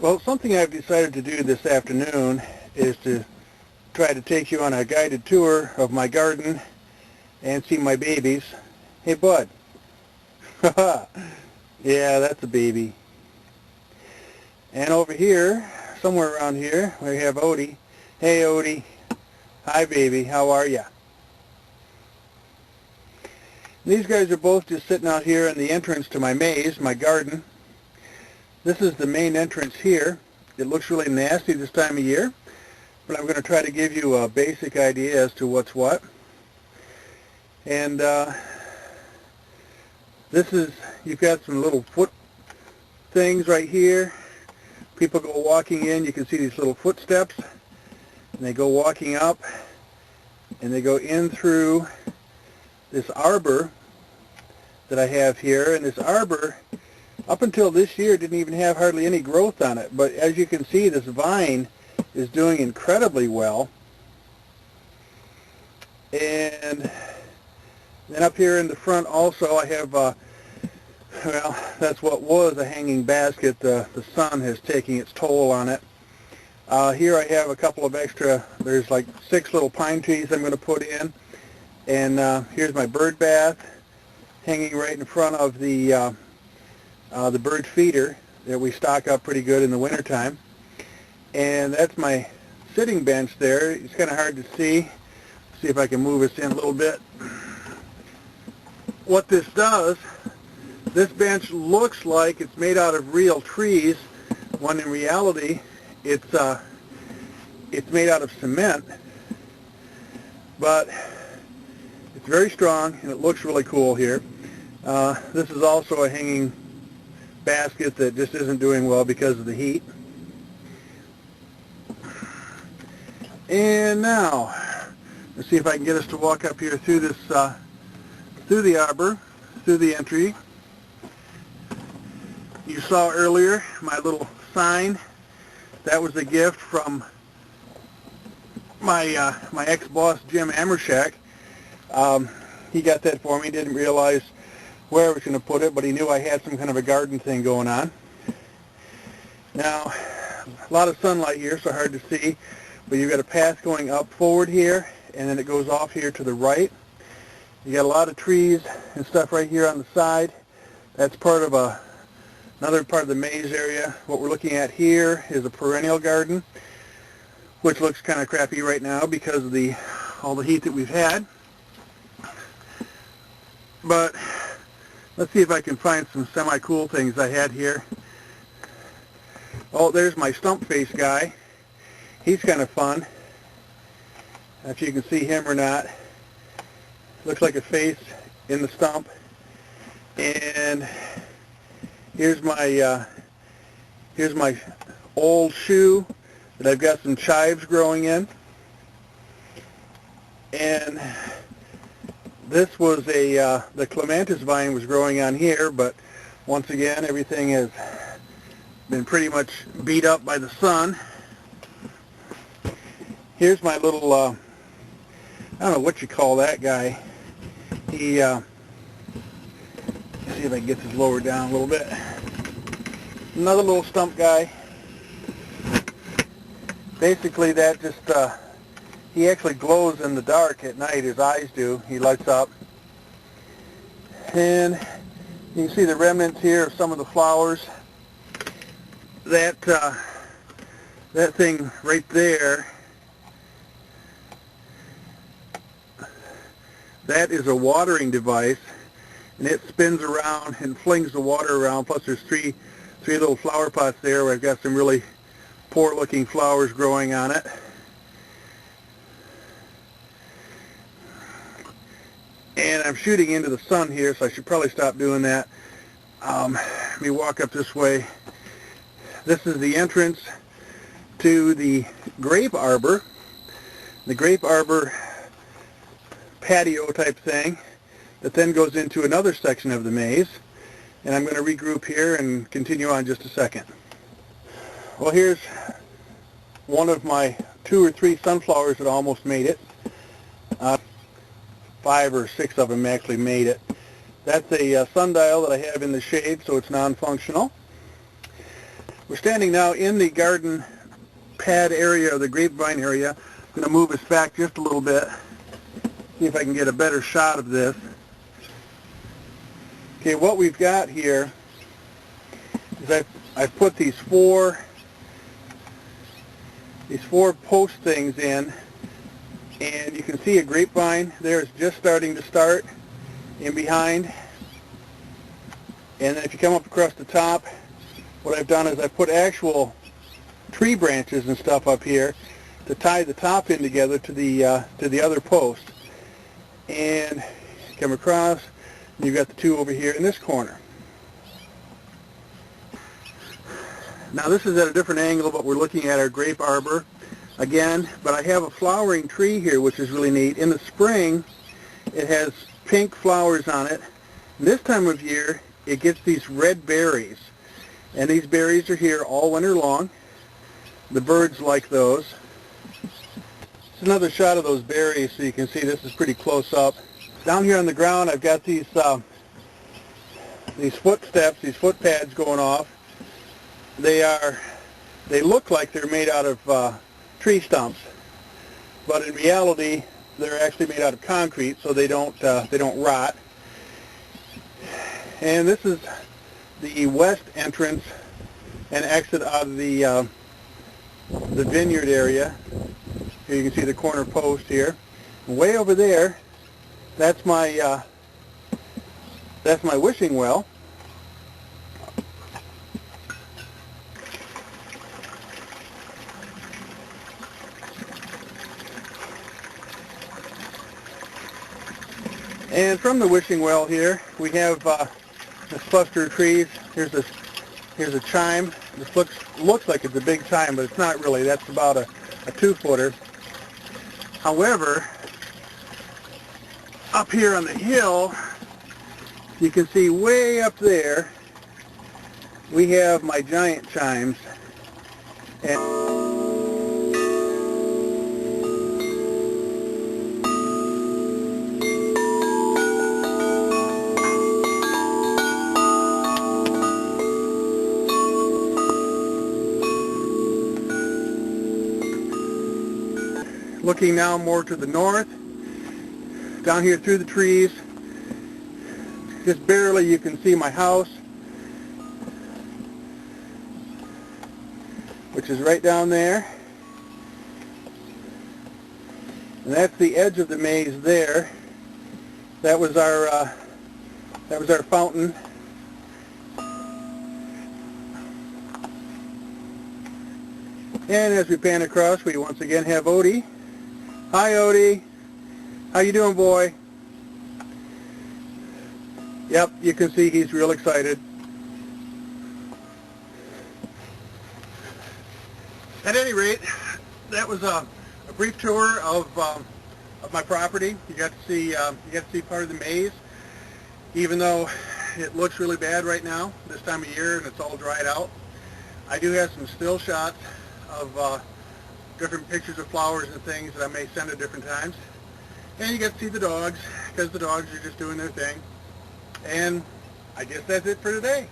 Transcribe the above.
Well, something I've decided to do this afternoon is to try to take you on a guided tour of my garden and see my babies. Hey, bud. Yeah, that's a baby. And over here, somewhere around here, we have Odie. Hey, Odie. Hi, baby. How are ya? These guys are both just sitting out here in the entrance to my maze, my garden. This is the main entrance here. It looks really nasty this time of year, but I'm going to try to give you a basic idea as to what's what. And this is, you've got some little foot things right here. People go walking in, you can see these little footsteps, and they go walking up, and they go in through this arbor that I have here. And this arbor, up until this year, didn't even have hardly any growth on it, but as you can see, this vine is doing incredibly well. And then up here in the front also I have, well, that's what was a hanging basket. The sun has taken its toll on it. Here I have a couple of extra, there's like 6 little pine trees I'm going to put in. And here's my bird bath hanging right in front of the bird feeder that we stock up pretty good in the wintertime. And that's my sitting bench there. It's kind of hard to see. See if I can move us in a little bit. What this does, this bench looks like it's made out of real trees, when in reality it's made out of cement. But it's very strong and it looks really cool here. This is also a hanging basket that just isn't doing well because of the heat. And now, let's see if I can get us to walk up here through this, through the arbor, through the entry. You saw earlier my little sign. That was a gift from my my ex-boss Jim Amershak. He got that for me. Didn't realize where I was going to put it, but he knew I had some kind of a garden thing going on. Now, a lot of sunlight here, so hard to see, but you've got a path going up forward here, and then it goes off here to the right. You got a lot of trees and stuff right here on the side. That's part of another part of the maze area. What we're looking at here is a perennial garden, which looks kind of crappy right now because of all the heat that we've had. But let's see if I can find some semi-cool things I had here. Oh, there's my stump face guy. He's kind of fun. If you can see him or not. Looks like a face in the stump. And here's my old shoe that I've got some chives growing in. And this was the clematis vine was growing on here, but once again everything has been pretty much beat up by the sun. Here's my little, I don't know what you call that guy. He, let's see if I can get this lower down a little bit. Another little stump guy. Basically that just, he actually glows in the dark at night, his eyes do. He lights up. And you can see the remnants here of some of the flowers. That thing right there, that is a watering device, and it spins around and flings the water around. Plus there's three little flower pots there where I've got some really poor looking flowers growing on it. And I'm shooting into the sun here, so I should probably stop doing that. Let me walk up this way. This is the entrance to the grape arbor. The grape arbor patio type thing that then goes into another section of the maze. And I'm going to regroup here and continue on just a second. Well, here's one of my 2 or 3 sunflowers that almost made it. 5 or 6 of them actually made it. That's a sundial that I have in the shade, so it's non-functional. We're standing now in the garden pad area, or the grapevine area. I'm going to move us back just a little bit, see if I can get a better shot of this. Okay, what we've got here is I've put these four post things in, and you can see a grapevine there is just starting to start in behind. And then if you come up across the top, what I've done is I've put actual tree branches and stuff up here to tie the top in together to the other post. And come across, and you've got the two over here in this corner. Now this is at a different angle, but we're looking at our grape arbor again, but I have a flowering tree here, which is really neat. In the spring, it has pink flowers on it. This time of year, it gets these red berries. And these berries are here all winter long. The birds like those. It's another shot of those berries so you can see this is pretty close up. Down here on the ground I've got these footsteps, these foot pads going off. They look like they're made out of tree stumps, but in reality they're actually made out of concrete, so they don't rot. And this is the west entrance and exit out of the vineyard area. Here you can see the corner post here. And way over there, that's my wishing well. And from the wishing well here, we have this cluster of trees. Here's a chime. This looks like it's a big chime, but it's not really. That's about a 2-footer. However, up here on the hill, you can see way up there, we have my giant chimes. And looking now more to the north, down here through the trees, just barely you can see my house, which is right down there. And that's the edge of the maze there. That was our fountain. And as we pan across, we once again have Odie. Hi, Odie. How you doing, boy? Yep, you can see he's real excited. At any rate, that was a brief tour of my property. You got to see part of the maze, even though it looks really bad right now this time of year and it's all dried out. I do have some still shots of different pictures of flowers and things that I may send at different times. And you get to see the dogs, because the dogs are just doing their thing. And I guess that's it for today.